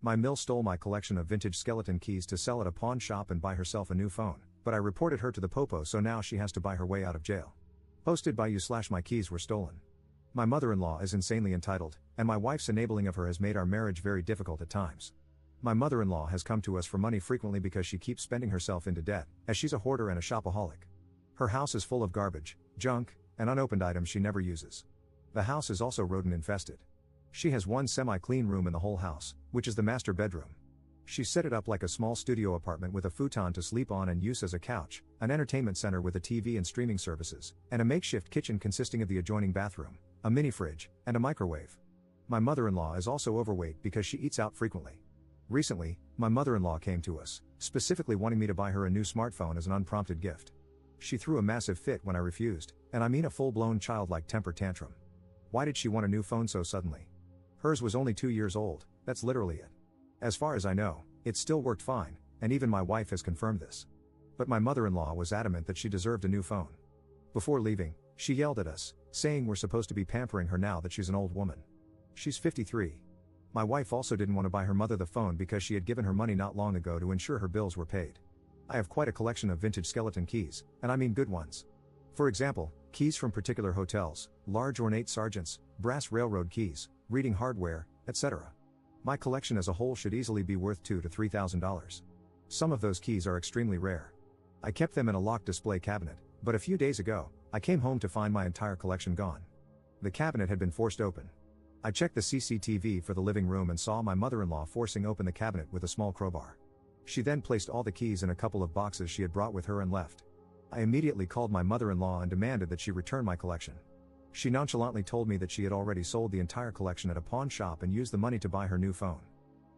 My mill stole my collection of vintage skeleton keys to sell at a pawn shop and buy herself a new phone, but I reported her to the popo, so now she has to buy her way out of jail. Posted by you/my keys were stolen. My mother-in-law is insanely entitled, and my wife's enabling of her has made our marriage very difficult at times. My mother-in-law has come to us for money frequently because she keeps spending herself into debt, as she's a hoarder and a shopaholic. Her house is full of garbage, junk, and unopened items she never uses. The house is also rodent infested. She has one semi-clean room in the whole house, which is the master bedroom. She set it up like a small studio apartment with a futon to sleep on and use as a couch, an entertainment center with a TV and streaming services, and a makeshift kitchen consisting of the adjoining bathroom, a mini fridge, and a microwave. My mother-in-law is also overweight because she eats out frequently. Recently, my mother-in-law came to us, specifically wanting me to buy her a new smartphone as an unprompted gift. She threw a massive fit when I refused, and I mean a full-blown childlike temper tantrum. Why did she want a new phone so suddenly? Hers was only 2 years old, that's literally it. As far as I know, it still worked fine, and even my wife has confirmed this. But my mother-in-law was adamant that she deserved a new phone. Before leaving, she yelled at us, saying we're supposed to be pampering her now that she's an old woman. She's 53. My wife also didn't want to buy her mother the phone because she had given her money not long ago to ensure her bills were paid. I have quite a collection of vintage skeleton keys, and I mean good ones. For example, keys from particular hotels, large ornate sergeants, brass railroad keys, reading hardware, etc. My collection as a whole should easily be worth $2,000 to $3,000. Some of those keys are extremely rare. I kept them in a locked display cabinet, but a few days ago, I came home to find my entire collection gone. The cabinet had been forced open. I checked the CCTV for the living room and saw my mother-in-law forcing open the cabinet with a small crowbar. She then placed all the keys in a couple of boxes she had brought with her and left. I immediately called my mother-in-law and demanded that she return my collection. She nonchalantly told me that she had already sold the entire collection at a pawn shop and used the money to buy her new phone.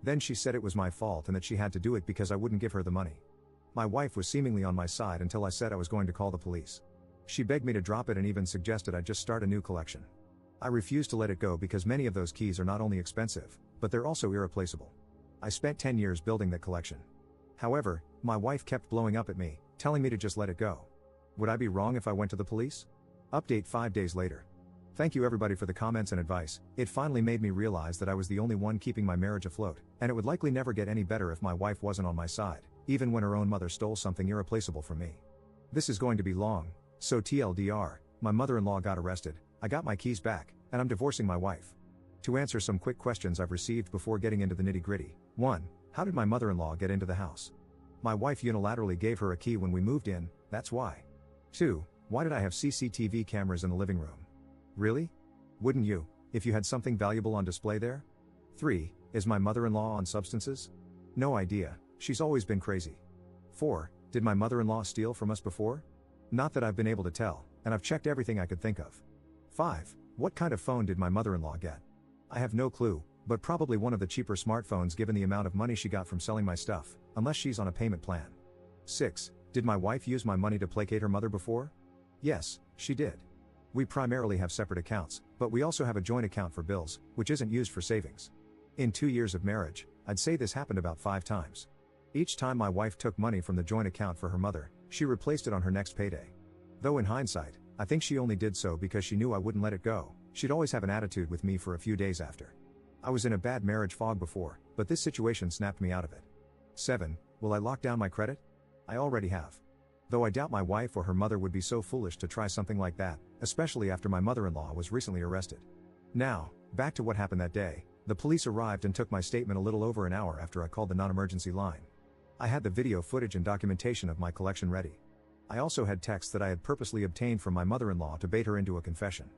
Then she said it was my fault and that she had to do it because I wouldn't give her the money. My wife was seemingly on my side until I said I was going to call the police. She begged me to drop it and even suggested I just start a new collection. I refused to let it go because many of those keys are not only expensive, but they're also irreplaceable. I spent 10 years building that collection. However, my wife kept blowing up at me, telling me to just let it go. Would I be wrong if I went to the police? Update 5 days later. Thank you everybody for the comments and advice. It finally made me realize that I was the only one keeping my marriage afloat, and it would likely never get any better if my wife wasn't on my side, even when her own mother stole something irreplaceable from me. This is going to be long, so TLDR, my mother-in-law got arrested, I got my keys back, and I'm divorcing my wife. To answer some quick questions I've received before getting into the nitty-gritty. 1. How did my mother-in-law get into the house? My wife unilaterally gave her a key when we moved in, that's why. 2. Why did I have CCTV cameras in the living room? Really? Wouldn't you, if you had something valuable on display there? 3. Is my mother-in-law on substances? No idea, she's always been crazy. 4. Did my mother-in-law steal from us before? Not that I've been able to tell, and I've checked everything I could think of. 5. What kind of phone did my mother-in-law get? I have no clue, but probably one of the cheaper smartphones given the amount of money she got from selling my stuff, unless she's on a payment plan. 6. Did my wife use my money to placate her mother before? Yes, she did. We primarily have separate accounts, but we also have a joint account for bills, which isn't used for savings. In 2 years of marriage, I'd say this happened about 5 times. Each time my wife took money from the joint account for her mother, she replaced it on her next payday. Though in hindsight, I think she only did so because she knew I wouldn't let it go. She'd always have an attitude with me for a few days after. I was in a bad marriage fog before, but this situation snapped me out of it. 7. Will I lock down my credit? I already have. Though I doubt my wife or her mother would be so foolish to try something like that, especially after my mother-in-law was recently arrested. Now, back to what happened that day. The police arrived and took my statement a little over an hour after I called the non-emergency line. I had the video footage and documentation of my collection ready. I also had texts that I had purposely obtained from my mother-in-law to bait her into a confession.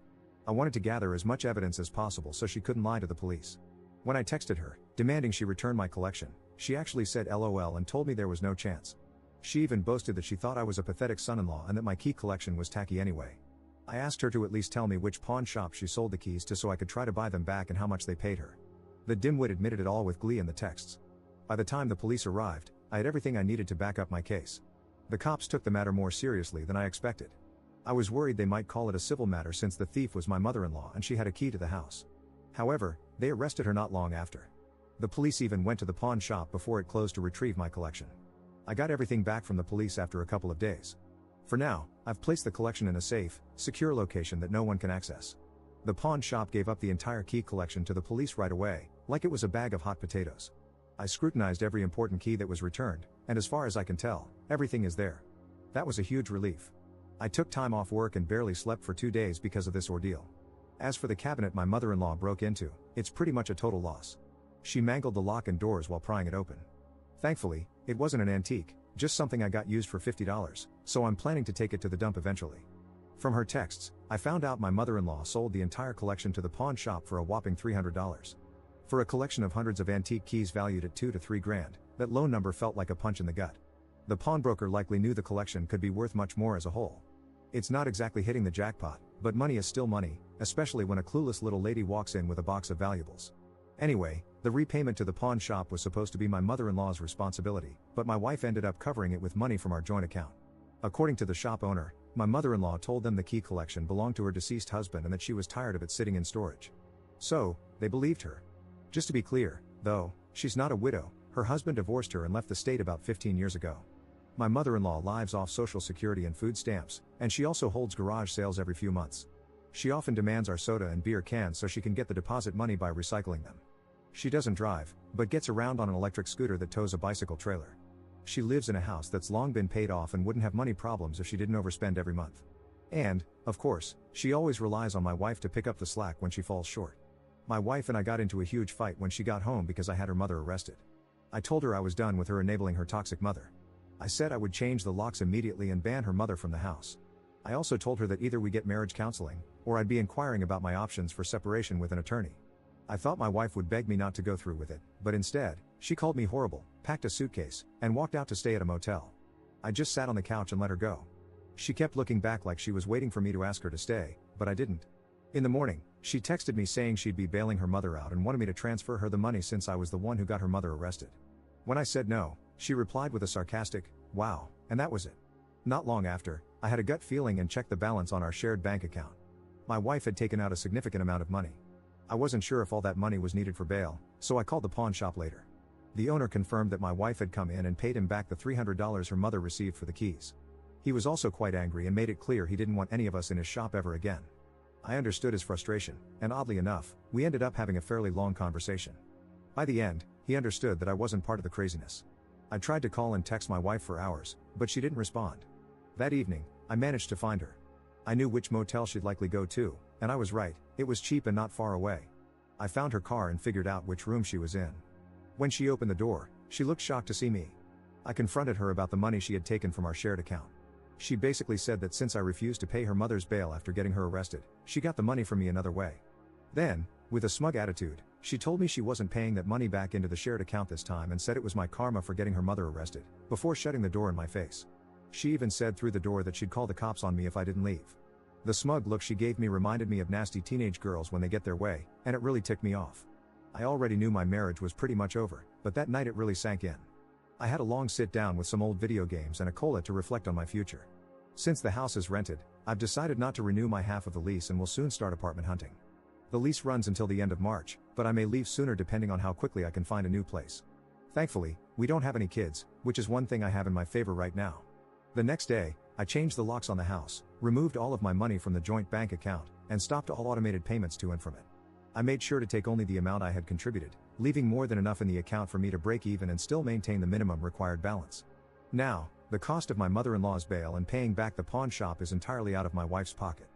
I wanted to gather as much evidence as possible so she couldn't lie to the police. When I texted her, demanding she return my collection, she actually said LOL and told me there was no chance. She even boasted that she thought I was a pathetic son-in-law and that my key collection was tacky anyway. I asked her to at least tell me which pawn shop she sold the keys to so I could try to buy them back and how much they paid her. The dimwit admitted it all with glee in the texts. By the time the police arrived, I had everything I needed to back up my case. The cops took the matter more seriously than I expected. I was worried they might call it a civil matter since the thief was my mother-in-law and she had a key to the house. However, they arrested her not long after. The police even went to the pawn shop before it closed to retrieve my collection. I got everything back from the police after a couple of days. For now, I've placed the collection in a safe, secure location that no one can access. The pawn shop gave up the entire key collection to the police right away, like it was a bag of hot potatoes. I scrutinized every important key that was returned, and as far as I can tell, everything is there. That was a huge relief. I took time off work and barely slept for 2 days because of this ordeal. As for the cabinet my mother-in-law broke into, it's pretty much a total loss. She mangled the lock and doors while prying it open. Thankfully, it wasn't an antique, just something I got used for $50, so I'm planning to take it to the dump eventually. From her texts, I found out my mother-in-law sold the entire collection to the pawn shop for a whopping $300. For a collection of hundreds of antique keys valued at $2 to $3 grand, that low number felt like a punch in the gut. The pawnbroker likely knew the collection could be worth much more as a whole. It's not exactly hitting the jackpot, but money is still money, especially when a clueless little lady walks in with a box of valuables. Anyway, the repayment to the pawn shop was supposed to be my mother-in-law's responsibility, but my wife ended up covering it with money from our joint account. According to the shop owner, my mother-in-law told them the key collection belonged to her deceased husband and that she was tired of it sitting in storage. So, they believed her. Just to be clear, though, she's not a widow, her husband divorced her and left the state about 15 years ago. My mother-in-law lives off Social Security and food stamps, and she also holds garage sales every few months. She often demands our soda and beer cans so she can get the deposit money by recycling them. She doesn't drive, but gets around on an electric scooter that tows a bicycle trailer. She lives in a house that's long been paid off and wouldn't have money problems if she didn't overspend every month. And, of course, she always relies on my wife to pick up the slack when she falls short. My wife and I got into a huge fight when she got home because I had her mother arrested. I told her I was done with her enabling her toxic mother. I said I would change the locks immediately and ban her mother from the house. I also told her that either we get marriage counseling, or I'd be inquiring about my options for separation with an attorney. I thought my wife would beg me not to go through with it, but instead, she called me horrible, packed a suitcase, and walked out to stay at a motel. I just sat on the couch and let her go. She kept looking back like she was waiting for me to ask her to stay, but I didn't. In the morning, she texted me saying she'd be bailing her mother out and wanted me to transfer her the money since I was the one who got her mother arrested. When I said no, she replied with a sarcastic, "Wow," and that was it. Not long after, I had a gut feeling and checked the balance on our shared bank account. My wife had taken out a significant amount of money. I wasn't sure if all that money was needed for bail, so I called the pawn shop later. The owner confirmed that my wife had come in and paid him back the $300 her mother received for the keys. He was also quite angry and made it clear he didn't want any of us in his shop ever again. I understood his frustration, and oddly enough, we ended up having a fairly long conversation. By the end, he understood that I wasn't part of the craziness. I tried to call and text my wife for hours, but she didn't respond. That evening, I managed to find her. I knew which motel she'd likely go to, and I was right, it was cheap and not far away. I found her car and figured out which room she was in. When she opened the door, she looked shocked to see me. I confronted her about the money she had taken from our shared account. She basically said that since I refused to pay her mother's bail after getting her arrested, she got the money from me another way. Then, with a smug attitude, she told me she wasn't paying that money back into the shared account this time and said it was my karma for getting her mother arrested, before shutting the door in my face. She even said through the door that she'd call the cops on me if I didn't leave. The smug look she gave me reminded me of nasty teenage girls when they get their way, and it really ticked me off. I already knew my marriage was pretty much over, but that night it really sank in. I had a long sit down with some old video games and a cola to reflect on my future. Since the house is rented, I've decided not to renew my half of the lease and will soon start apartment hunting. The lease runs until the end of March, but I may leave sooner depending on how quickly I can find a new place. Thankfully, we don't have any kids, which is one thing I have in my favor right now. The next day, I changed the locks on the house, removed all of my money from the joint bank account, and stopped all automated payments to and from it. I made sure to take only the amount I had contributed, leaving more than enough in the account for me to break even and still maintain the minimum required balance. Now, the cost of my mother-in-law's bail and paying back the pawn shop is entirely out of my wife's pocket.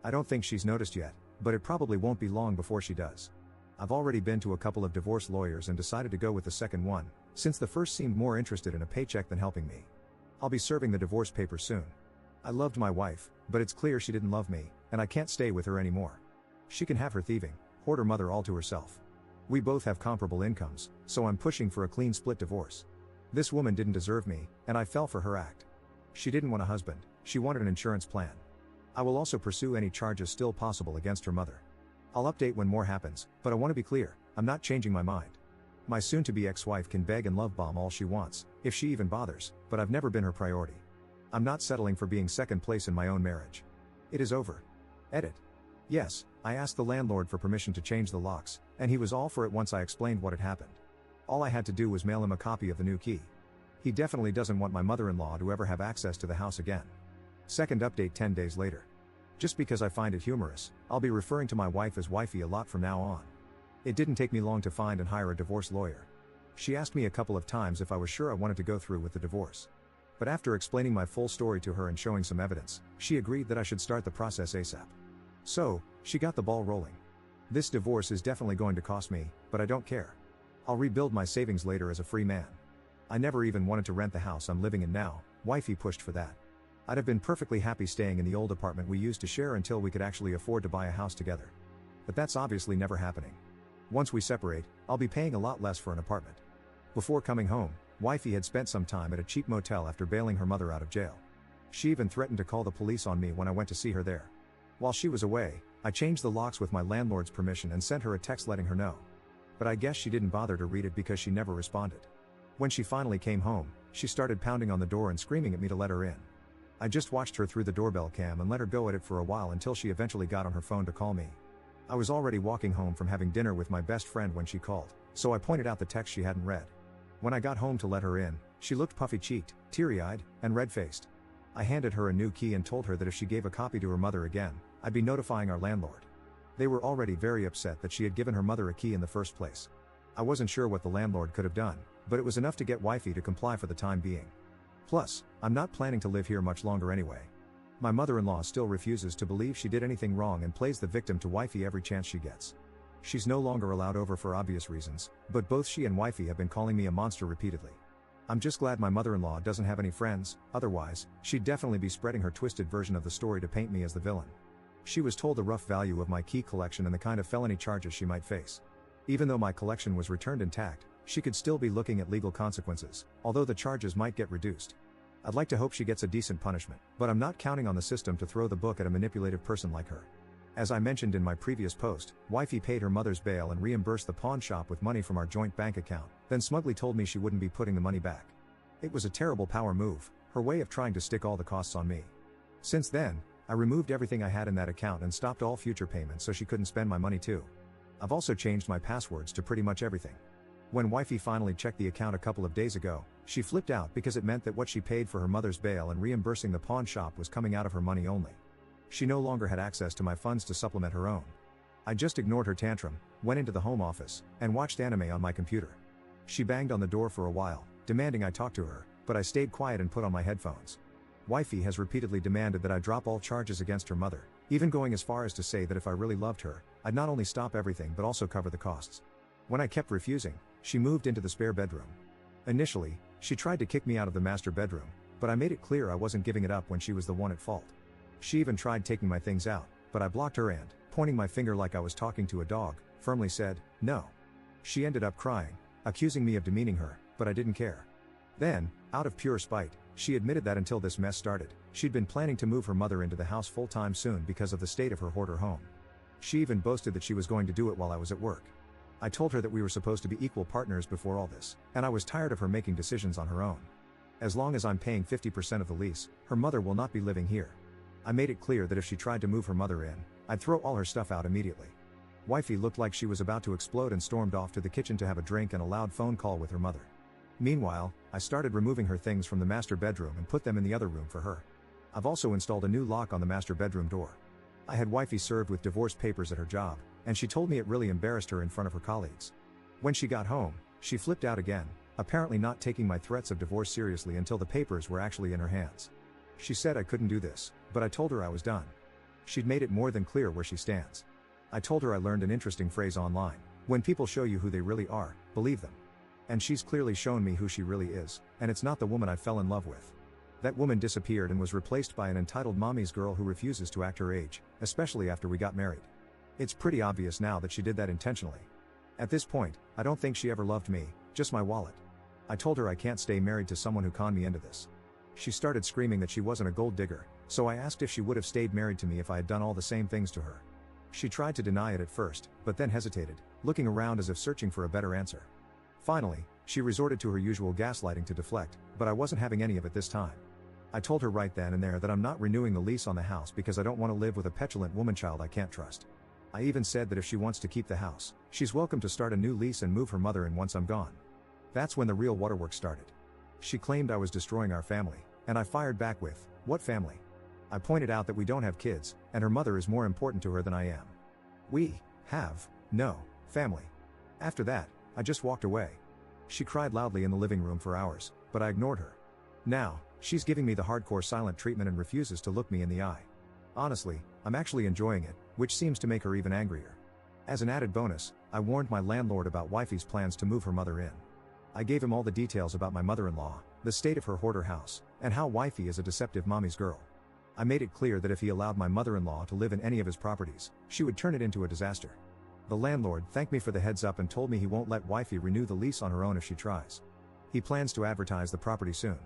I don't think she's noticed yet, but it probably won't be long before she does. I've already been to a couple of divorce lawyers and decided to go with the second one, since the first seemed more interested in a paycheck than helping me. I'll be serving the divorce papers soon. I loved my wife, but it's clear she didn't love me, and I can't stay with her anymore. She can have her thieving, hoarder mother all to herself. We both have comparable incomes, so I'm pushing for a clean split divorce. This woman didn't deserve me, and I fell for her act. She didn't want a husband, she wanted an insurance plan. I will also pursue any charges still possible against her mother. I'll update when more happens, but I want to be clear, I'm not changing my mind. My soon-to-be ex-wife can beg and love bomb all she wants, if she even bothers, but I've never been her priority. I'm not settling for being second place in my own marriage. It is over. Edit. Yes, I asked the landlord for permission to change the locks, and he was all for it once I explained what had happened. All I had to do was mail him a copy of the new key. He definitely doesn't want my mother-in-law to ever have access to the house again. Second update 10 days later. Just because I find it humorous, I'll be referring to my wife as wifey a lot from now on. It didn't take me long to find and hire a divorce lawyer. She asked me a couple of times if I was sure I wanted to go through with the divorce. But after explaining my full story to her and showing some evidence, she agreed that I should start the process ASAP. So, she got the ball rolling. This divorce is definitely going to cost me, but I don't care. I'll rebuild my savings later as a free man. I never even wanted to rent the house I'm living in now, wifey pushed for that. I'd have been perfectly happy staying in the old apartment we used to share until we could actually afford to buy a house together. But that's obviously never happening. Once we separate, I'll be paying a lot less for an apartment. Before coming home, wifey had spent some time at a cheap motel after bailing her mother out of jail. She even threatened to call the police on me when I went to see her there. While she was away, I changed the locks with my landlord's permission and sent her a text letting her know. But I guess she didn't bother to read it because she never responded. When she finally came home, she started pounding on the door and screaming at me to let her in. I just watched her through the doorbell cam and let her go at it for a while until she eventually got on her phone to call me. I was already walking home from having dinner with my best friend when she called, so I pointed out the text she hadn't read. When I got home to let her in, she looked puffy-cheeked, teary-eyed, and red-faced. I handed her a new key and told her that if she gave a copy to her mother again, I'd be notifying our landlord. They were already very upset that she had given her mother a key in the first place. I wasn't sure what the landlord could have done, but it was enough to get wifey to comply for the time being. Plus, I'm not planning to live here much longer anyway. My mother-in-law still refuses to believe she did anything wrong and plays the victim to wifey every chance she gets. She's no longer allowed over for obvious reasons, but both she and wifey have been calling me a monster repeatedly. I'm just glad my mother-in-law doesn't have any friends, otherwise, she'd definitely be spreading her twisted version of the story to paint me as the villain. She was told the rough value of my key collection and the kind of felony charges she might face. Even though my collection was returned intact, she could still be looking at legal consequences, although the charges might get reduced. I'd like to hope she gets a decent punishment, but I'm not counting on the system to throw the book at a manipulative person like her. As I mentioned in my previous post, wifey paid her mother's bail and reimbursed the pawn shop with money from our joint bank account, then smugly told me she wouldn't be putting the money back. It was a terrible power move, her way of trying to stick all the costs on me. Since then, I removed everything I had in that account and stopped all future payments so she couldn't spend my money too. I've also changed my passwords to pretty much everything. When wifey finally checked the account a couple of days ago, she flipped out because it meant that what she paid for her mother's bail and reimbursing the pawn shop was coming out of her money only. She no longer had access to my funds to supplement her own. I just ignored her tantrum, went into the home office, and watched anime on my computer. She banged on the door for a while, demanding I talk to her, but I stayed quiet and put on my headphones. Wifey has repeatedly demanded that I drop all charges against her mother, even going as far as to say that if I really loved her, I'd not only stop everything but also cover the costs. When I kept refusing, she moved into the spare bedroom. Initially, she tried to kick me out of the master bedroom, but I made it clear I wasn't giving it up when she was the one at fault. She even tried taking my things out, but I blocked her and, pointing my finger like I was talking to a dog, firmly said, "No." She ended up crying, accusing me of demeaning her, but I didn't care. Then, out of pure spite, she admitted that until this mess started, she'd been planning to move her mother into the house full-time soon because of the state of her hoarder home. She even boasted that she was going to do it while I was at work. I told her that we were supposed to be equal partners before all this, and I was tired of her making decisions on her own. As long as I'm paying 50% of the lease, her mother will not be living here. I made it clear that if she tried to move her mother in, I'd throw all her stuff out immediately. Wifey looked like she was about to explode and stormed off to the kitchen to have a drink and a loud phone call with her mother. Meanwhile, I started removing her things from the master bedroom and put them in the other room for her. I've also installed a new lock on the master bedroom door. I had wifey served with divorce papers at her job, and she told me it really embarrassed her in front of her colleagues. When she got home, she flipped out again, apparently not taking my threats of divorce seriously until the papers were actually in her hands. She said I couldn't do this, but I told her I was done. She'd made it more than clear where she stands. I told her I learned an interesting phrase online: when people show you who they really are, believe them. And she's clearly shown me who she really is, and it's not the woman I fell in love with. That woman disappeared and was replaced by an entitled mommy's girl who refuses to act her age, especially after we got married. It's pretty obvious now that she did that intentionally. At this point, I don't think she ever loved me, just my wallet. I told her I can't stay married to someone who conned me into this. She started screaming that she wasn't a gold digger, so I asked if she would have stayed married to me if I had done all the same things to her. She tried to deny it at first, but then hesitated, looking around as if searching for a better answer. Finally, she resorted to her usual gaslighting to deflect, but I wasn't having any of it this time. I told her right then and there that I'm not renewing the lease on the house because I don't want to live with a petulant woman-child I can't trust. I even said that if she wants to keep the house, she's welcome to start a new lease and move her mother in once I'm gone. That's when the real waterworks started. She claimed I was destroying our family, and I fired back with, "What family?" I pointed out that we don't have kids, and her mother is more important to her than I am. We have no family. After that, I just walked away. She cried loudly in the living room for hours, but I ignored her. Now, she's giving me the hardcore silent treatment and refuses to look me in the eye. Honestly, I'm actually enjoying it, which seems to make her even angrier. As an added bonus, I warned my landlord about wifey's plans to move her mother in. I gave him all the details about my mother-in-law, the state of her hoarder house, and how wifey is a deceptive mommy's girl. I made it clear that if he allowed my mother-in-law to live in any of his properties, she would turn it into a disaster. The landlord thanked me for the heads up and told me he won't let wifey renew the lease on her own if she tries. He plans to advertise the property soon.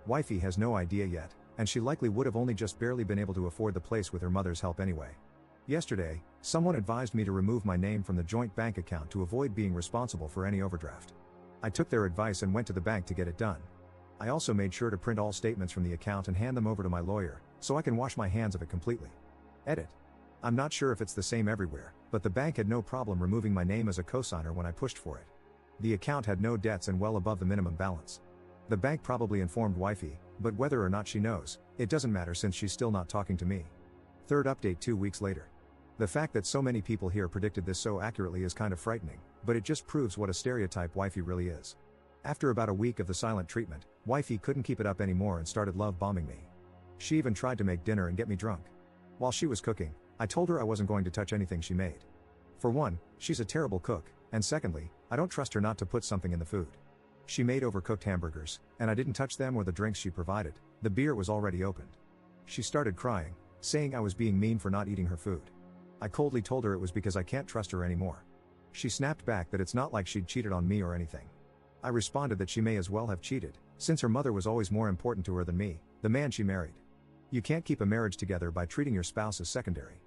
Wifey has no idea yet, and she likely would have only just barely been able to afford the place with her mother's help anyway. Yesterday, someone advised me to remove my name from the joint bank account to avoid being responsible for any overdraft. I took their advice and went to the bank to get it done. I also made sure to print all statements from the account and hand them over to my lawyer, so I can wash my hands of it completely. Edit. I'm not sure if it's the same everywhere, but the bank had no problem removing my name as a cosigner when I pushed for it. The account had no debts and well above the minimum balance. The bank probably informed wifey, but whether or not she knows, it doesn't matter since she's still not talking to me. Third update 2 weeks later. The fact that so many people here predicted this so accurately is kind of frightening, but it just proves what a stereotype wifey really is. After about a week of the silent treatment, wifey couldn't keep it up anymore and started love bombing me. She even tried to make dinner and get me drunk. While she was cooking, I told her I wasn't going to touch anything she made. For one, she's a terrible cook, and secondly, I don't trust her not to put something in the food. She made overcooked hamburgers, and I didn't touch them or the drinks she provided. The beer was already opened. She started crying, saying I was being mean for not eating her food. I coldly told her it was because I can't trust her anymore. She snapped back that it's not like she'd cheated on me or anything. I responded that she may as well have cheated, since her mother was always more important to her than me, the man she married. You can't keep a marriage together by treating your spouse as secondary.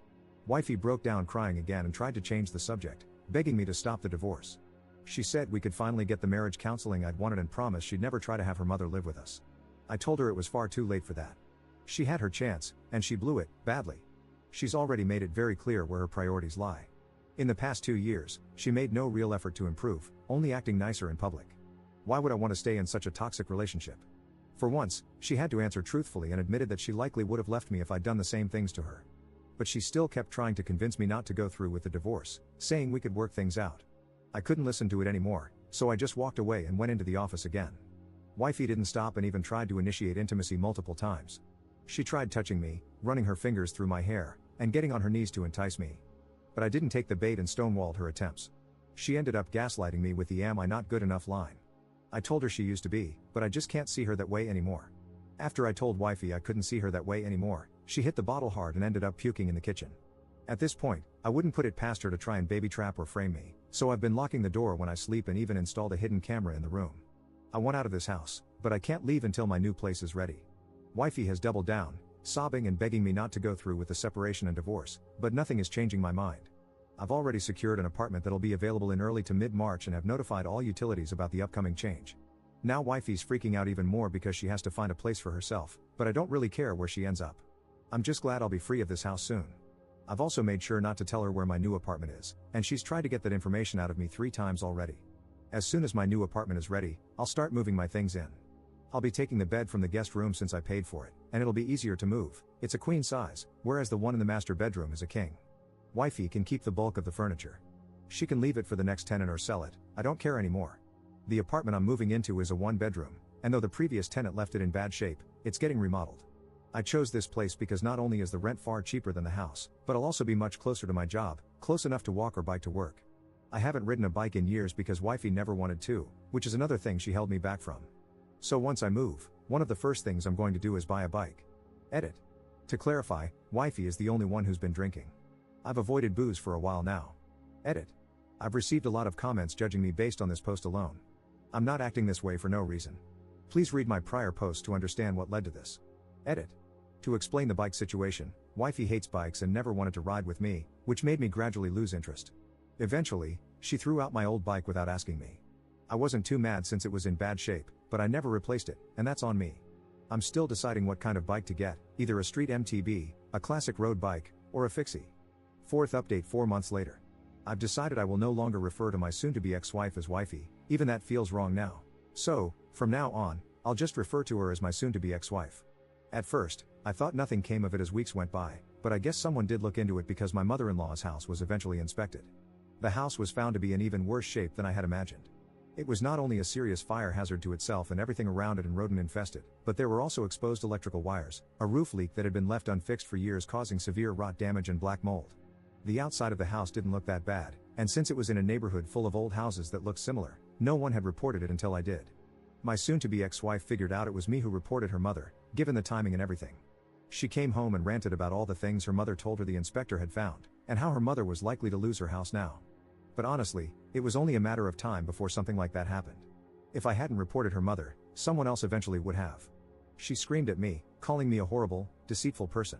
Wifey broke down crying again and tried to change the subject, begging me to stop the divorce. She said we could finally get the marriage counseling I'd wanted and promised she'd never try to have her mother live with us. I told her it was far too late for that. She had her chance, and she blew it, badly. She's already made it very clear where her priorities lie. In the past 2 years, she made no real effort to improve, only acting nicer in public. Why would I want to stay in such a toxic relationship? For once, she had to answer truthfully and admitted that she likely would have left me if I'd done the same things to her. But she still kept trying to convince me not to go through with the divorce, saying we could work things out. I couldn't listen to it anymore, so I just walked away and went into the office again. Wifey didn't stop and even tried to initiate intimacy multiple times. She tried touching me, running her fingers through my hair, and getting on her knees to entice me. But I didn't take the bait and stonewalled her attempts. She ended up gaslighting me with the "am I not good enough" line. I told her she used to be, but I just can't see her that way anymore. After I told wifey I couldn't see her that way anymore, she hit the bottle hard and ended up puking in the kitchen. At this point, I wouldn't put it past her to try and baby trap or frame me, so I've been locking the door when I sleep and even installed a hidden camera in the room. I want out of this house, but I can't leave until my new place is ready. Wifey has doubled down, sobbing and begging me not to go through with the separation and divorce, but nothing is changing my mind. I've already secured an apartment that'll be available in early to mid-March and have notified all utilities about the upcoming change. Now wifey's freaking out even more because she has to find a place for herself, but I don't really care where she ends up. I'm just glad I'll be free of this house soon. I've also made sure not to tell her where my new apartment is, and she's tried to get that information out of me 3 times already. As soon as my new apartment is ready, I'll start moving my things in. I'll be taking the bed from the guest room since I paid for it, and it'll be easier to move. It's a queen size, whereas the one in the master bedroom is a king. Wifey can keep the bulk of the furniture. She can leave it for the next tenant or sell it, I don't care anymore. The apartment I'm moving into is a 1-bedroom, and though the previous tenant left it in bad shape, it's getting remodeled. I chose this place because not only is the rent far cheaper than the house, but I'll also be much closer to my job, close enough to walk or bike to work. I haven't ridden a bike in years because wifey never wanted to, which is another thing she held me back from. So once I move, one of the first things I'm going to do is buy a bike. Edit. To clarify, wifey is the only one who's been drinking. I've avoided booze for a while now. Edit. I've received a lot of comments judging me based on this post alone. I'm not acting this way for no reason. Please read my prior post to understand what led to this. Edit. To explain the bike situation, wifey hates bikes and never wanted to ride with me, which made me gradually lose interest. Eventually, she threw out my old bike without asking me. I wasn't too mad since it was in bad shape, but I never replaced it, and that's on me. I'm still deciding what kind of bike to get, either a street MTB, a classic road bike, or a fixie. Fourth update 4 months later. I've decided I will no longer refer to my soon-to-be ex-wife as wifey, even that feels wrong now. So, from now on, I'll just refer to her as my soon-to-be ex-wife. At first, I thought nothing came of it as weeks went by, but I guess someone did look into it because my mother-in-law's house was eventually inspected. The house was found to be in even worse shape than I had imagined. It was not only a serious fire hazard to itself and everything around it and rodent infested, but there were also exposed electrical wires, a roof leak that had been left unfixed for years causing severe rot damage and black mold. The outside of the house didn't look that bad, and since it was in a neighborhood full of old houses that looked similar, no one had reported it until I did. My soon-to-be ex-wife figured out it was me who reported her mother, given the timing and everything. She came home and ranted about all the things her mother told her the inspector had found, and how her mother was likely to lose her house now. But honestly, it was only a matter of time before something like that happened. If I hadn't reported her mother, someone else eventually would have. She screamed at me, calling me a horrible, deceitful person.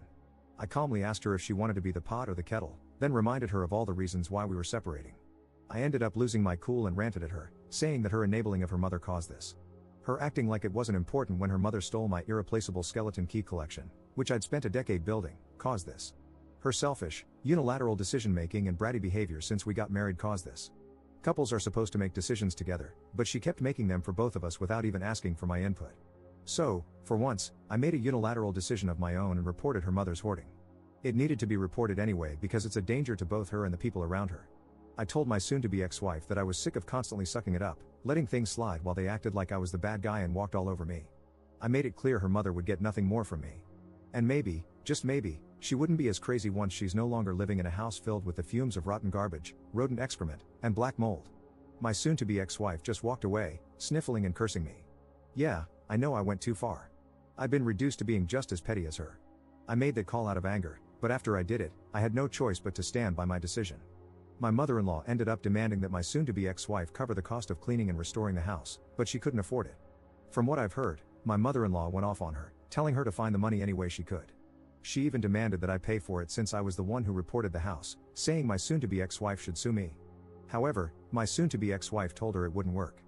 I calmly asked her if she wanted to be the pot or the kettle, then reminded her of all the reasons why we were separating. I ended up losing my cool and ranted at her, saying that her enabling of her mother caused this. Her acting like it wasn't important when her mother stole my irreplaceable skeleton key collection, which I'd spent a decade building, caused this. Her selfish, unilateral decision-making and bratty behavior since we got married caused this. Couples are supposed to make decisions together, but she kept making them for both of us without even asking for my input. So, for once, I made a unilateral decision of my own and reported her mother's hoarding. It needed to be reported anyway because it's a danger to both her and the people around her. I told my soon-to-be ex-wife that I was sick of constantly sucking it up, letting things slide while they acted like I was the bad guy and walked all over me. I made it clear her mother would get nothing more from me. And maybe, just maybe, she wouldn't be as crazy once she's no longer living in a house filled with the fumes of rotten garbage, rodent excrement, and black mold. My soon-to-be ex-wife just walked away, sniffling and cursing me. Yeah, I know I went too far. I'd been reduced to being just as petty as her. I made that call out of anger, but after I did it, I had no choice but to stand by my decision. My mother-in-law ended up demanding that my soon-to-be ex-wife cover the cost of cleaning and restoring the house, but she couldn't afford it. From what I've heard, my mother-in-law went off on her, telling her to find the money any way she could. She even demanded that I pay for it since I was the one who reported the house, saying my soon-to-be ex-wife should sue me. However, my soon-to-be ex-wife told her it wouldn't work.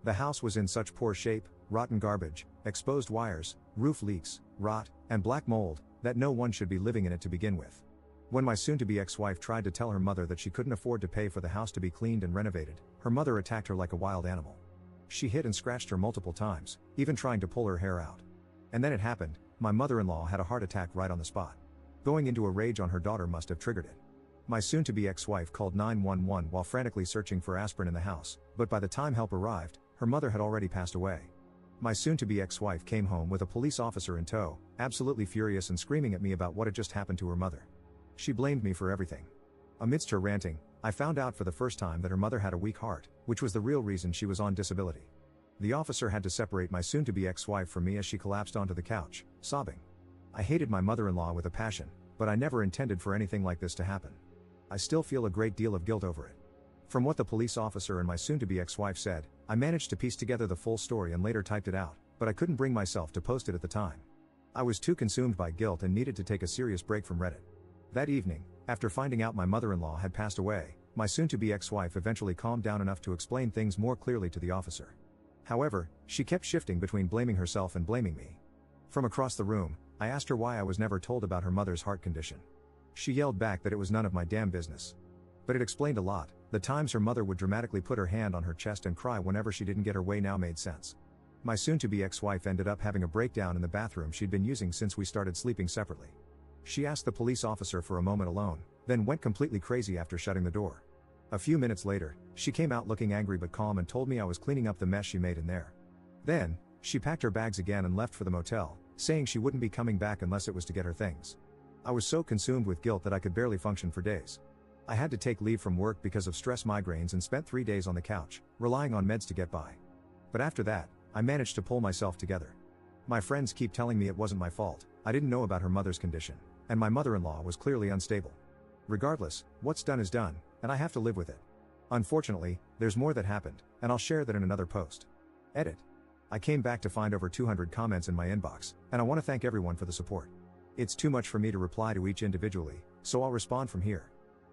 The house was in such poor shape, rotten garbage, exposed wires, roof leaks, rot, and black mold, that no one should be living in it to begin with. When my soon-to-be ex-wife tried to tell her mother that she couldn't afford to pay for the house to be cleaned and renovated, her mother attacked her like a wild animal. She hit and scratched her multiple times, even trying to pull her hair out. And then it happened, my mother-in-law had a heart attack right on the spot. Going into a rage on her daughter must have triggered it. My soon-to-be ex-wife called 911 while frantically searching for aspirin in the house, but by the time help arrived, her mother had already passed away. My soon-to-be ex-wife came home with a police officer in tow, absolutely furious and screaming at me about what had just happened to her mother. She blamed me for everything. Amidst her ranting, I found out for the first time that her mother had a weak heart, which was the real reason she was on disability. The officer had to separate my soon-to-be ex-wife from me as she collapsed onto the couch, sobbing. I hated my mother-in-law with a passion, but I never intended for anything like this to happen. I still feel a great deal of guilt over it. From what the police officer and my soon-to-be ex-wife said, I managed to piece together the full story and later typed it out, but I couldn't bring myself to post it at the time. I was too consumed by guilt and needed to take a serious break from Reddit. That evening, after finding out my mother-in-law had passed away, my soon-to-be ex-wife eventually calmed down enough to explain things more clearly to the officer. However, she kept shifting between blaming herself and blaming me. From across the room, I asked her why I was never told about her mother's heart condition. She yelled back that it was none of my damn business. But it explained a lot. The times her mother would dramatically put her hand on her chest and cry whenever she didn't get her way now made sense. My soon-to-be ex-wife ended up having a breakdown in the bathroom she'd been using since we started sleeping separately. She asked the police officer for a moment alone, then went completely crazy after shutting the door. A few minutes later, she came out looking angry but calm and told me I was cleaning up the mess she made in there. Then, she packed her bags again and left for the motel, saying she wouldn't be coming back unless it was to get her things. I was so consumed with guilt that I could barely function for days. I had to take leave from work because of stress migraines and spent 3 days on the couch, relying on meds to get by. But after that, I managed to pull myself together. My friends keep telling me it wasn't my fault, I didn't know about her mother's condition, and my mother-in-law was clearly unstable. Regardless, what's done is done, and I have to live with it. Unfortunately, there's more that happened, and I'll share that in another post. Edit. I came back to find over 200 comments in my inbox, and I want to thank everyone for the support. It's too much for me to reply to each individually, so I'll respond from here.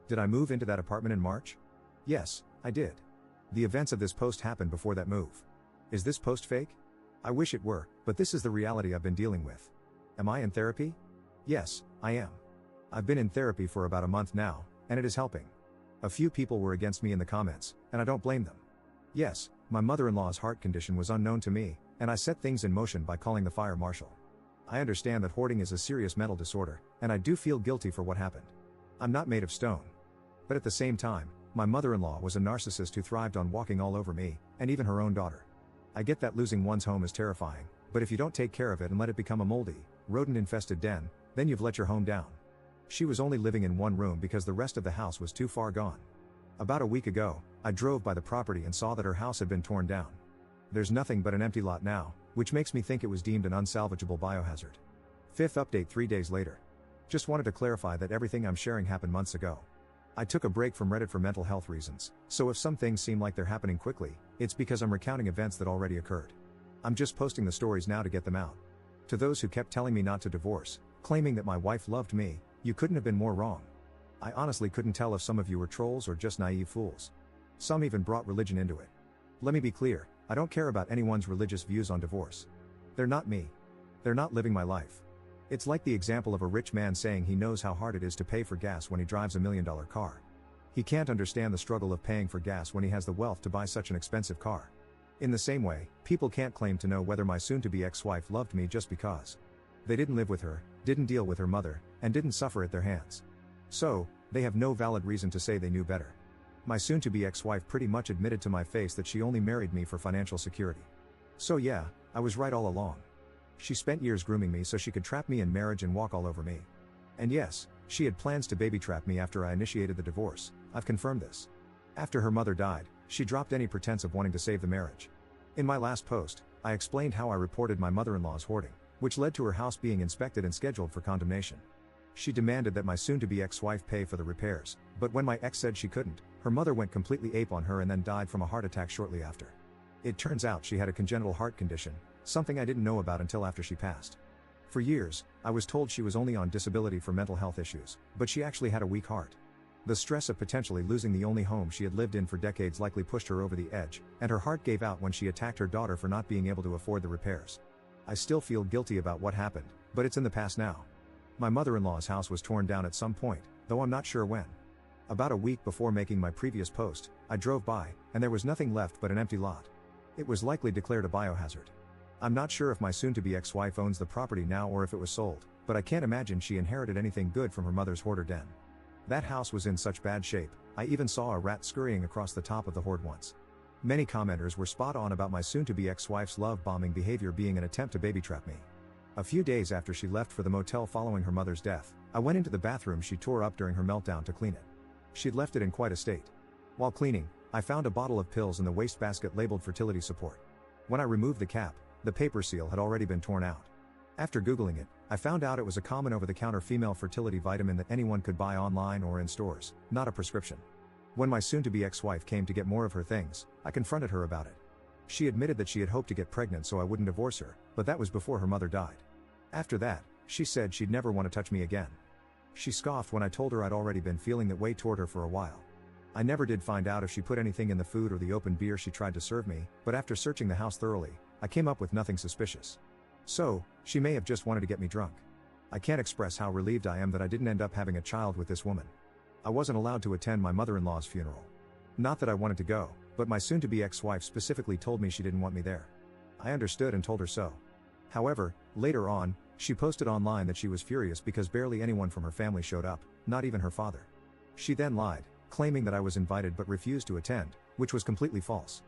Did I move into that apartment in March? Yes, I did. The events of this post happened before that move. Is this post fake? I wish it were, but this is the reality I've been dealing with. Am I in therapy? Yes, I am. I've been in therapy for about a month now, and it is helping. A few people were against me in the comments, and I don't blame them. Yes, my mother-in-law's heart condition was unknown to me, and I set things in motion by calling the fire marshal. I understand that hoarding is a serious mental disorder, and I do feel guilty for what happened. I'm not made of stone. But at the same time, My mother-in-law was a narcissist who thrived on walking all over me, and even her own daughter. I get that losing one's home is terrifying, but if you don't take care of it and let it become a moldy, rodent-infested den, then you've let your home down. She was only living in one room because the rest of the house was too far gone. About a week ago, I drove by the property and saw that her house had been torn down. There's nothing but an empty lot now, which makes me think it was deemed an unsalvageable biohazard. Fifth update 3 days later. Just wanted to clarify that everything I'm sharing happened months ago. I took a break from Reddit for mental health reasons, so if some things seem like they're happening quickly, it's because I'm recounting events that already occurred. I'm just posting the stories now to get them out. To those who kept telling me not to divorce, claiming that my wife loved me, you couldn't have been more wrong. I honestly couldn't tell if some of you were trolls or just naive fools. Some even brought religion into it. Let me be clear, I don't care about anyone's religious views on divorce. They're not me. They're not living my life. It's like the example of a rich man saying he knows how hard it is to pay for gas when he drives $1 million car. He can't understand the struggle of paying for gas when he has the wealth to buy such an expensive car. In the same way, people can't claim to know whether my soon-to-be ex-wife loved me just because they didn't live with her, didn't deal with her mother, and didn't suffer at their hands. So, they have no valid reason to say they knew better. My soon-to-be ex-wife pretty much admitted to my face that she only married me for financial security. So yeah, I was right all along. She spent years grooming me so she could trap me in marriage and walk all over me. And yes, she had plans to baby trap me after I initiated the divorce. I've confirmed this. After her mother died, she dropped any pretense of wanting to save the marriage. In my last post, I explained how I reported my mother-in-law's hoarding, which led to her house being inspected and scheduled for condemnation. She demanded that my soon-to-be ex-wife pay for the repairs, but when my ex said she couldn't, her mother went completely ape on her and then died from a heart attack shortly after. It turns out she had a congenital heart condition, something I didn't know about until after she passed. For years, I was told she was only on disability for mental health issues, but she actually had a weak heart. The stress of potentially losing the only home she had lived in for decades likely pushed her over the edge, and her heart gave out when she attacked her daughter for not being able to afford the repairs. I still feel guilty about what happened, but it's in the past now. My mother-in-law's house was torn down at some point, though I'm not sure when. About a week before making my previous post, I drove by, and there was nothing left but an empty lot. It was likely declared a biohazard. I'm not sure if my soon-to-be ex-wife owns the property now or if it was sold, but I can't imagine she inherited anything good from her mother's hoarder den. That house was in such bad shape, I even saw a rat scurrying across the top of the hoard once. Many commenters were spot on about my soon-to-be ex-wife's love-bombing behavior being an attempt to baby trap me. A few days after she left for the motel following her mother's death, I went into the bathroom she tore up during her meltdown to clean it. She'd left it in quite a state. While cleaning, I found a bottle of pills in the wastebasket labeled fertility support. When I removed the cap, the paper seal had already been torn out. After Googling it, I found out it was a common over-the-counter female fertility vitamin that anyone could buy online or in stores, not a prescription. When my soon-to-be ex-wife came to get more of her things, I confronted her about it. She admitted that she had hoped to get pregnant so I wouldn't divorce her, but that was before her mother died. After that, she said she'd never want to touch me again. She scoffed when I told her I'd already been feeling that way toward her for a while. I never did find out if she put anything in the food or the open beer she tried to serve me, but after searching the house thoroughly, I came up with nothing suspicious. So, she may have just wanted to get me drunk. I can't express how relieved I am that I didn't end up having a child with this woman. I wasn't allowed to attend my mother-in-law's funeral. Not that I wanted to go, but my soon-to-be ex-wife specifically told me she didn't want me there. I understood and told her so. However, later on, she posted online that she was furious because barely anyone from her family showed up, not even her father. She then lied, claiming that I was invited but refused to attend, which was completely false.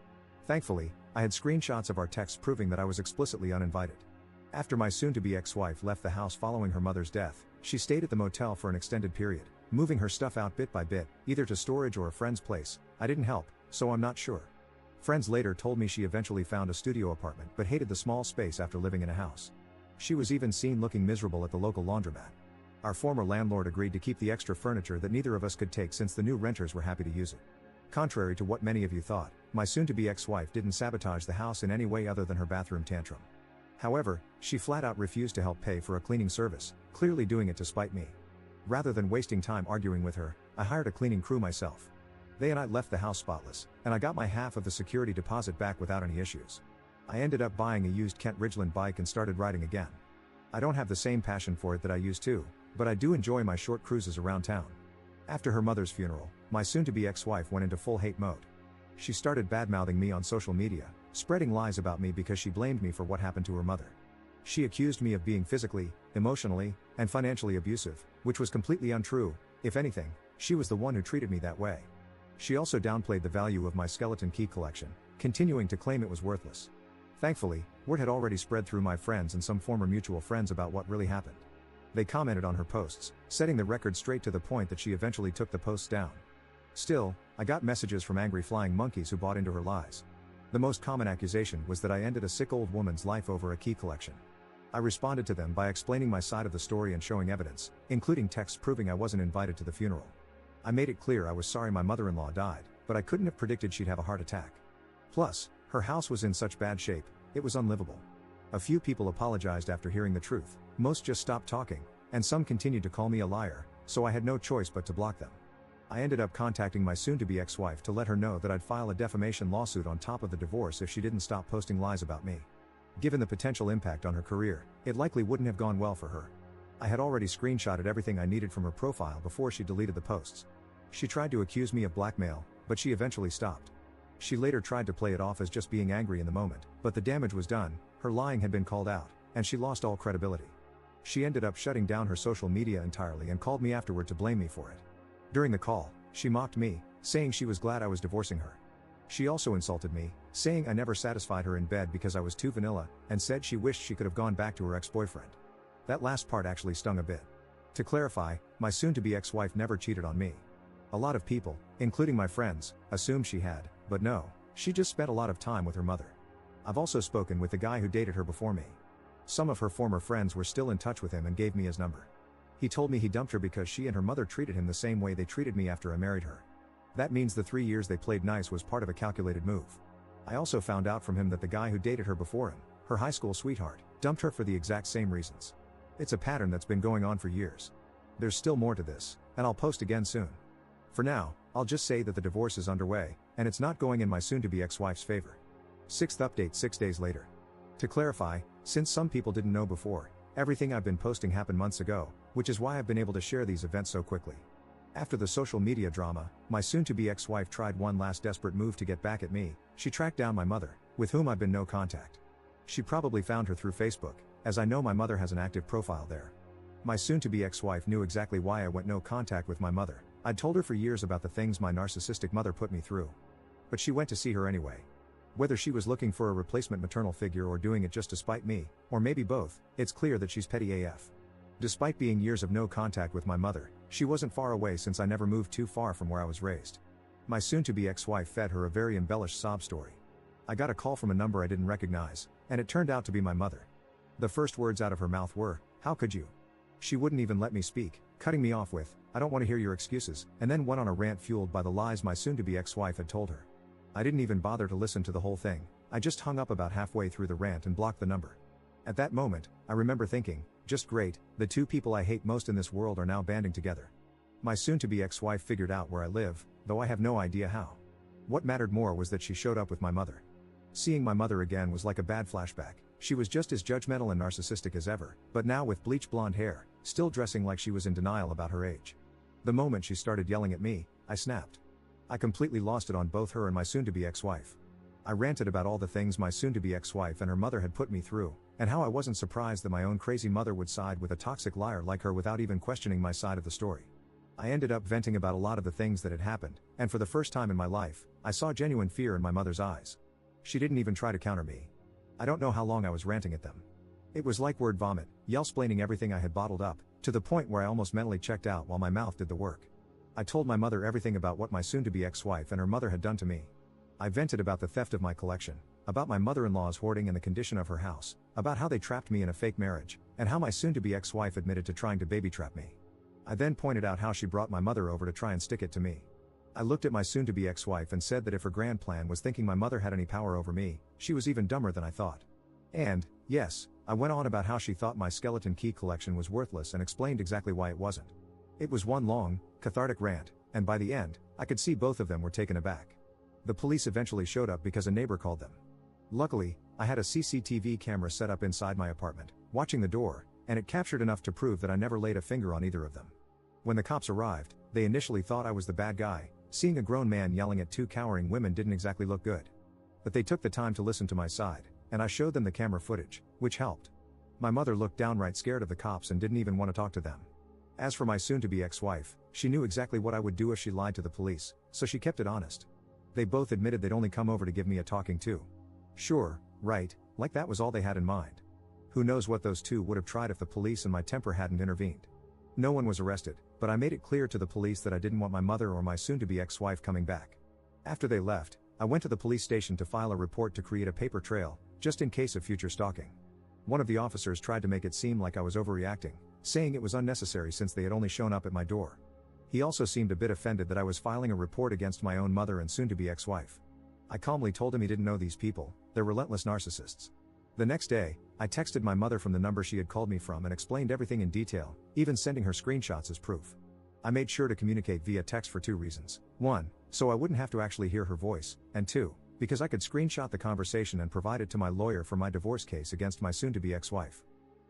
Thankfully, I had screenshots of our texts proving that I was explicitly uninvited. After my soon-to-be ex-wife left the house following her mother's death, she stayed at the motel for an extended period, moving her stuff out bit by bit, either to storage or a friend's place. I didn't help, so I'm not sure. Friends later told me she eventually found a studio apartment but hated the small space after living in a house. She was even seen looking miserable at the local laundromat. Our former landlord agreed to keep the extra furniture that neither of us could take since the new renters were happy to use it. Contrary to what many of you thought, my soon-to-be ex-wife didn't sabotage the house in any way other than her bathroom tantrum. However, she flat out refused to help pay for a cleaning service, clearly doing it to spite me. Rather than wasting time arguing with her, I hired a cleaning crew myself. They and I left the house spotless, and I got my half of the security deposit back without any issues. I ended up buying a used Kent Ridgeland bike and started riding again. I don't have the same passion for it that I used to, but I do enjoy my short cruises around town. After her mother's funeral, my soon-to-be ex-wife went into full hate mode. She started bad-mouthing me on social media, spreading lies about me because she blamed me for what happened to her mother. She accused me of being physically, emotionally, and financially abusive, which was completely untrue. If anything, she was the one who treated me that way. She also downplayed the value of my skeleton key collection, continuing to claim it was worthless. Thankfully, word had already spread through my friends and some former mutual friends about what really happened. They commented on her posts, setting the record straight to the point that she eventually took the posts down. Still, I got messages from angry flying monkeys who bought into her lies. The most common accusation was that I ended a sick old woman's life over a key collection. I responded to them by explaining my side of the story and showing evidence, including texts proving I wasn't invited to the funeral. I made it clear I was sorry my mother-in-law died, but I couldn't have predicted she'd have a heart attack. Plus, her house was in such bad shape, it was unlivable. A few people apologized after hearing the truth, most just stopped talking, and some continued to call me a liar, so I had no choice but to block them. I ended up contacting my soon-to-be ex-wife to let her know that I'd file a defamation lawsuit on top of the divorce if she didn't stop posting lies about me. Given the potential impact on her career, it likely wouldn't have gone well for her. I had already screenshotted everything I needed from her profile before she deleted the posts. She tried to accuse me of blackmail, but she eventually stopped. She later tried to play it off as just being angry in the moment, but the damage was done, her lying had been called out, and she lost all credibility. She ended up shutting down her social media entirely and called me afterward to blame me for it. During the call, she mocked me, saying she was glad I was divorcing her. She also insulted me, saying I never satisfied her in bed because I was too vanilla, and said she wished she could have gone back to her ex-boyfriend. That last part actually stung a bit. To clarify, my soon-to-be ex-wife never cheated on me. A lot of people, including my friends, assumed she had, but no, she just spent a lot of time with her mother. I've also spoken with the guy who dated her before me. Some of her former friends were still in touch with him and gave me his number. He told me he dumped her because she and her mother treated him the same way they treated me after I married her. That means the 3 years they played nice was part of a calculated move. I also found out from him that the guy who dated her before him, her high school sweetheart, dumped her for the exact same reasons. It's a pattern that's been going on for years. There's still more to this, and I'll post again soon. For now, I'll just say that the divorce is underway, and it's not going in my soon-to-be ex-wife's favor. 6th update 6 days later. To clarify, since some people didn't know before, everything I've been posting happened months ago, which is why I've been able to share these events so quickly. After the social media drama, my soon-to-be ex-wife tried one last desperate move to get back at me. She tracked down my mother, with whom I've been no contact. She probably found her through Facebook, as I know my mother has an active profile there. My soon-to-be ex-wife knew exactly why I went no contact with my mother. I'd told her for years about the things my narcissistic mother put me through. But she went to see her anyway. Whether she was looking for a replacement maternal figure or doing it just to spite me, or maybe both, it's clear that she's petty AF. Despite being years of no contact with my mother, she wasn't far away since I never moved too far from where I was raised. My soon-to-be ex-wife fed her a very embellished sob story. I got a call from a number I didn't recognize, and it turned out to be my mother. The first words out of her mouth were, "How could you?" She wouldn't even let me speak, cutting me off with, "I don't want to hear your excuses," and then went on a rant fueled by the lies my soon-to-be ex-wife had told her. I didn't even bother to listen to the whole thing. I just hung up about halfway through the rant and blocked the number. At that moment, I remember thinking, just great, the two people I hate most in this world are now banding together. My soon-to-be ex-wife figured out where I live, though I have no idea how. What mattered more was that she showed up with my mother. Seeing my mother again was like a bad flashback. She was just as judgmental and narcissistic as ever, but now with bleached blonde hair, still dressing like she was in denial about her age. The moment she started yelling at me, I snapped. I completely lost it on both her and my soon-to-be ex-wife. I ranted about all the things my soon-to-be ex-wife and her mother had put me through, and how I wasn't surprised that my own crazy mother would side with a toxic liar like her without even questioning my side of the story. I ended up venting about a lot of the things that had happened, and for the first time in my life, I saw genuine fear in my mother's eyes. She didn't even try to counter me. I don't know how long I was ranting at them. It was like word vomit, yell-splaining everything I had bottled up, to the point where I almost mentally checked out while my mouth did the work. I told my mother everything about what my soon-to-be ex-wife and her mother had done to me. I vented about the theft of my collection, about my mother-in-law's hoarding and the condition of her house, about how they trapped me in a fake marriage, and how my soon-to-be ex-wife admitted to trying to baby-trap me. I then pointed out how she brought my mother over to try and stick it to me. I looked at my soon-to-be ex-wife and said that if her grand plan was thinking my mother had any power over me, she was even dumber than I thought. And, yes, I went on about how she thought my skeleton key collection was worthless and explained exactly why it wasn't. It was one long, cathartic rant, and by the end, I could see both of them were taken aback. The police eventually showed up because a neighbor called them. Luckily, I had a CCTV camera set up inside my apartment, watching the door, and it captured enough to prove that I never laid a finger on either of them. When the cops arrived, they initially thought I was the bad guy. Seeing a grown man yelling at two cowering women didn't exactly look good. But they took the time to listen to my side, and I showed them the camera footage, which helped. My mother looked downright scared of the cops and didn't even want to talk to them. As for my soon-to-be ex-wife, she knew exactly what I would do if she lied to the police, so she kept it honest. They both admitted they'd only come over to give me a talking to. Sure, right, like that was all they had in mind. Who knows what those two would have tried if the police and my temper hadn't intervened. No one was arrested, but I made it clear to the police that I didn't want my mother or my soon-to-be ex-wife coming back. After they left, I went to the police station to file a report to create a paper trail, just in case of future stalking. One of the officers tried to make it seem like I was overreacting, saying it was unnecessary since they had only shown up at my door. He also seemed a bit offended that I was filing a report against my own mother and soon-to-be ex-wife. I calmly told him he didn't know these people, they're relentless narcissists. The next day, I texted my mother from the number she had called me from and explained everything in detail, even sending her screenshots as proof. I made sure to communicate via text for two reasons. 1, so I wouldn't have to actually hear her voice, and 2, because I could screenshot the conversation and provide it to my lawyer for my divorce case against my soon-to-be ex-wife.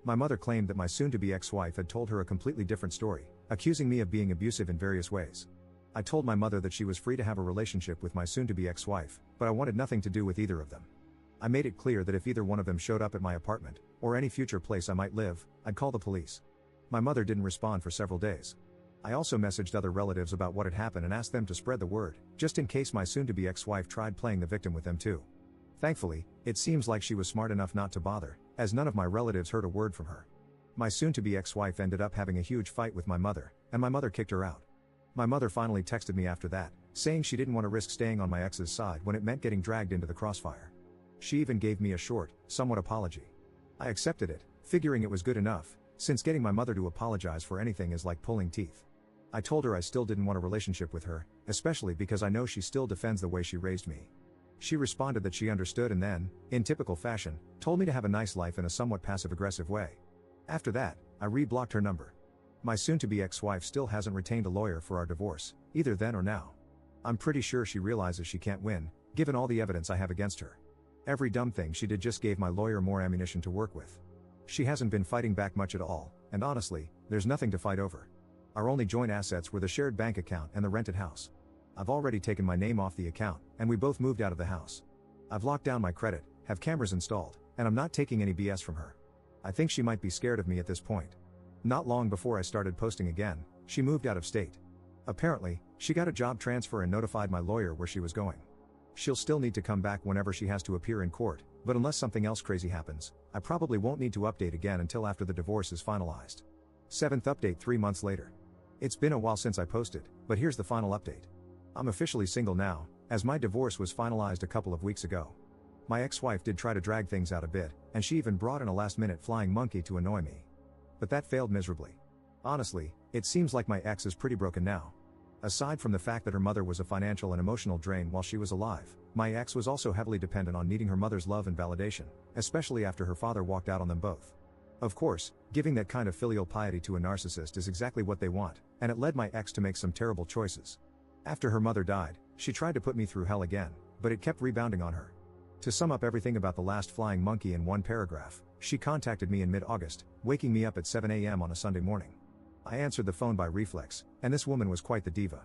My mother claimed that my soon-to-be ex-wife had told her a completely different story, accusing me of being abusive in various ways. I told my mother that she was free to have a relationship with my soon-to-be ex-wife, but I wanted nothing to do with either of them. I made it clear that if either one of them showed up at my apartment, or any future place I might live, I'd call the police. My mother didn't respond for several days. I also messaged other relatives about what had happened and asked them to spread the word, just in case my soon-to-be ex-wife tried playing the victim with them too. Thankfully, it seems like she was smart enough not to bother, as none of my relatives heard a word from her. My soon-to-be ex-wife ended up having a huge fight with my mother, and my mother kicked her out. My mother finally texted me after that, saying she didn't want to risk staying on my ex's side when it meant getting dragged into the crossfire. She even gave me a short, somewhat apology. I accepted it, figuring it was good enough, since getting my mother to apologize for anything is like pulling teeth. I told her I still didn't want a relationship with her, especially because I know she still defends the way she raised me. She responded that she understood and then, in typical fashion, told me to have a nice life in a somewhat passive-aggressive way. After that, I re-blocked her number. My soon-to-be ex-wife still hasn't retained a lawyer for our divorce, either then or now. I'm pretty sure she realizes she can't win, given all the evidence I have against her. Every dumb thing she did just gave my lawyer more ammunition to work with. She hasn't been fighting back much at all, and honestly, there's nothing to fight over. Our only joint assets were the shared bank account and the rented house. I've already taken my name off the account, and we both moved out of the house. I've locked down my credit, have cameras installed, and I'm not taking any BS from her. I think she might be scared of me at this point. Not long before I started posting again, she moved out of state. Apparently, she got a job transfer and notified my lawyer where she was going. She'll still need to come back whenever she has to appear in court, but unless something else crazy happens, I probably won't need to update again until after the divorce is finalized. 7th update 3 months later. It's been a while since I posted, but here's the final update. I'm officially single now, as my divorce was finalized a couple of weeks ago. My ex-wife did try to drag things out a bit, and she even brought in a last-minute flying monkey to annoy me. But that failed miserably. Honestly, it seems like my ex is pretty broken now. Aside from the fact that her mother was a financial and emotional drain while she was alive, my ex was also heavily dependent on needing her mother's love and validation, especially after her father walked out on them both. Of course, giving that kind of filial piety to a narcissist is exactly what they want, and it led my ex to make some terrible choices. After her mother died, she tried to put me through hell again, but it kept rebounding on her. To sum up everything about the last flying monkey in one paragraph, she contacted me in mid-August, waking me up at 7 a.m. on a Sunday morning. I answered the phone by reflex, and this woman was quite the diva.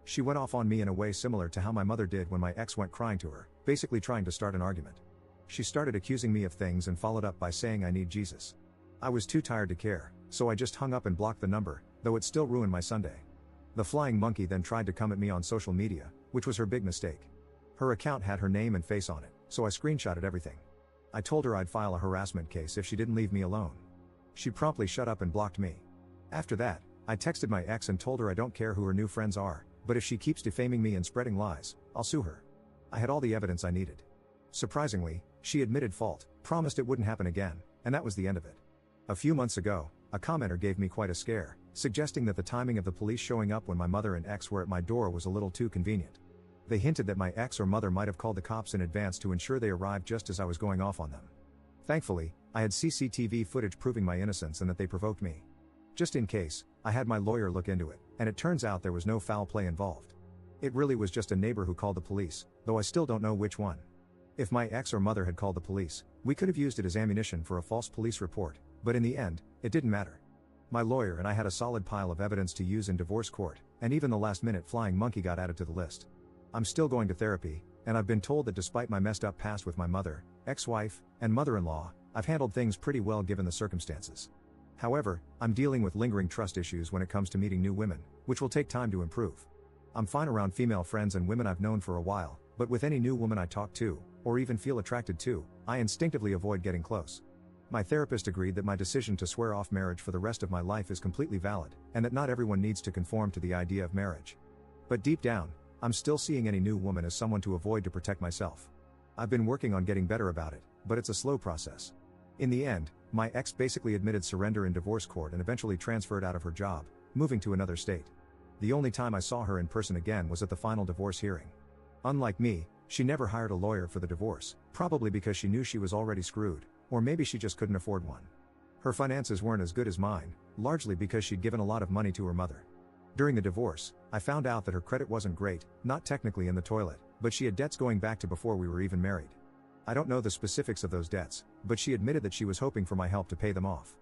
She went off on me in a way similar to how my mother did when my ex went crying to her, basically trying to start an argument. She started accusing me of things and followed up by saying I need Jesus. I was too tired to care, so I just hung up and blocked the number, though it still ruined my Sunday. The flying monkey then tried to come at me on social media, which was her big mistake. Her account had her name and face on it, so I screenshotted everything. I told her I'd file a harassment case if she didn't leave me alone. She promptly shut up and blocked me. After that, I texted my ex and told her I don't care who her new friends are, but if she keeps defaming me and spreading lies, I'll sue her. I had all the evidence I needed. Surprisingly, she admitted fault, promised it wouldn't happen again, and that was the end of it. A few months ago, a commenter gave me quite a scare, suggesting that the timing of the police showing up when my mother and ex were at my door was a little too convenient. They hinted that my ex or mother might have called the cops in advance to ensure they arrived just as I was going off on them. Thankfully, I had CCTV footage proving my innocence and that they provoked me. Just in case, I had my lawyer look into it, and it turns out there was no foul play involved. It really was just a neighbor who called the police, though I still don't know which one. If my ex or mother had called the police, we could have used it as ammunition for a false police report, but in the end, it didn't matter. My lawyer and I had a solid pile of evidence to use in divorce court, and even the last-minute flying monkey got added to the list. I'm still going to therapy, and I've been told that despite my messed up past with my mother, ex-wife, and mother-in-law, I've handled things pretty well given the circumstances. However, I'm dealing with lingering trust issues when it comes to meeting new women, which will take time to improve. I'm fine around female friends and women I've known for a while, but with any new woman I talk to, or even feel attracted to, I instinctively avoid getting close. My therapist agreed that my decision to swear off marriage for the rest of my life is completely valid, and that not everyone needs to conform to the idea of marriage. But deep down, I'm still seeing any new woman as someone to avoid to protect myself. I've been working on getting better about it, but it's a slow process. In the end, my ex basically admitted surrender in divorce court and eventually transferred out of her job, moving to another state. The only time I saw her in person again was at the final divorce hearing. Unlike me, she never hired a lawyer for the divorce, probably because she knew she was already screwed, or maybe she just couldn't afford one. Her finances weren't as good as mine, largely because she'd given a lot of money to her mother. During the divorce, I found out that her credit wasn't great, not technically in the toilet, but she had debts going back to before we were even married. I don't know the specifics of those debts, but she admitted that she was hoping for my help to pay them off.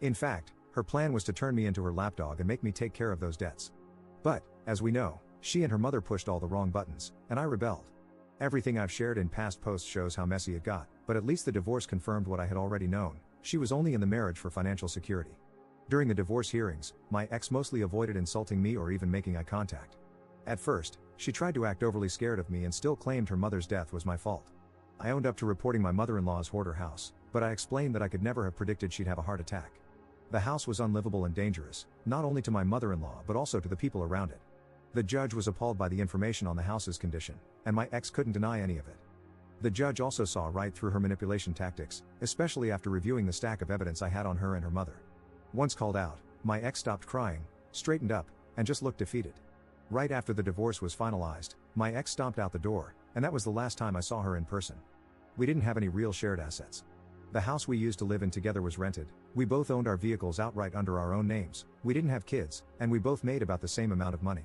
In fact, her plan was to turn me into her lapdog and make me take care of those debts. But, as we know, she and her mother pushed all the wrong buttons, and I rebelled. Everything I've shared in past posts shows how messy it got, but at least the divorce confirmed what I had already known: she was only in the marriage for financial security. During the divorce hearings, my ex mostly avoided insulting me or even making eye contact. At first, she tried to act overly scared of me and still claimed her mother's death was my fault. I owned up to reporting my mother-in-law's hoarder house, but I explained that I could never have predicted she'd have a heart attack. The house was unlivable and dangerous, not only to my mother-in-law but also to the people around it. The judge was appalled by the information on the house's condition, and my ex couldn't deny any of it. The judge also saw right through her manipulation tactics, especially after reviewing the stack of evidence I had on her and her mother. Once called out, my ex stopped crying, straightened up, and just looked defeated. Right after the divorce was finalized, my ex stomped out the door, and that was the last time I saw her in person. We didn't have any real shared assets. The house we used to live in together was rented, we both owned our vehicles outright under our own names, we didn't have kids, and we both made about the same amount of money.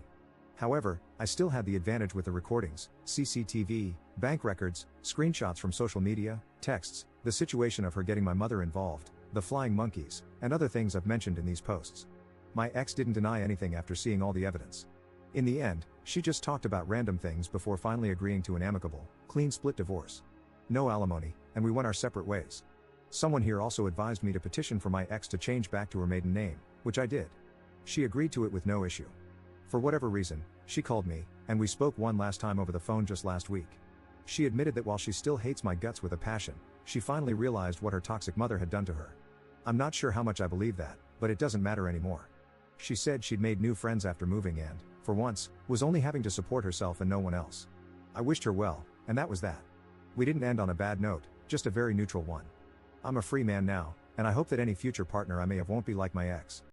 However, I still had the advantage with the recordings, CCTV, bank records, screenshots from social media, texts, the situation of her getting my mother involved, the flying monkeys, and other things I've mentioned in these posts. My ex didn't deny anything after seeing all the evidence. In the end, she just talked about random things before finally agreeing to an amicable, clean split divorce. No alimony, and we went our separate ways. Someone here also advised me to petition for my ex to change back to her maiden name, which I did. She agreed to it with no issue. For whatever reason, she called me, and we spoke one last time over the phone just last week. She admitted that while she still hates my guts with a passion, she finally realized what her toxic mother had done to her. I'm not sure how much I believe that, but it doesn't matter anymore. She said she'd made new friends after moving and, for once, was only having to support herself and no one else. I wished her well, and that was that. We didn't end on a bad note, just a very neutral one. I'm a free man now, and I hope that any future partner I may have won't be like my ex.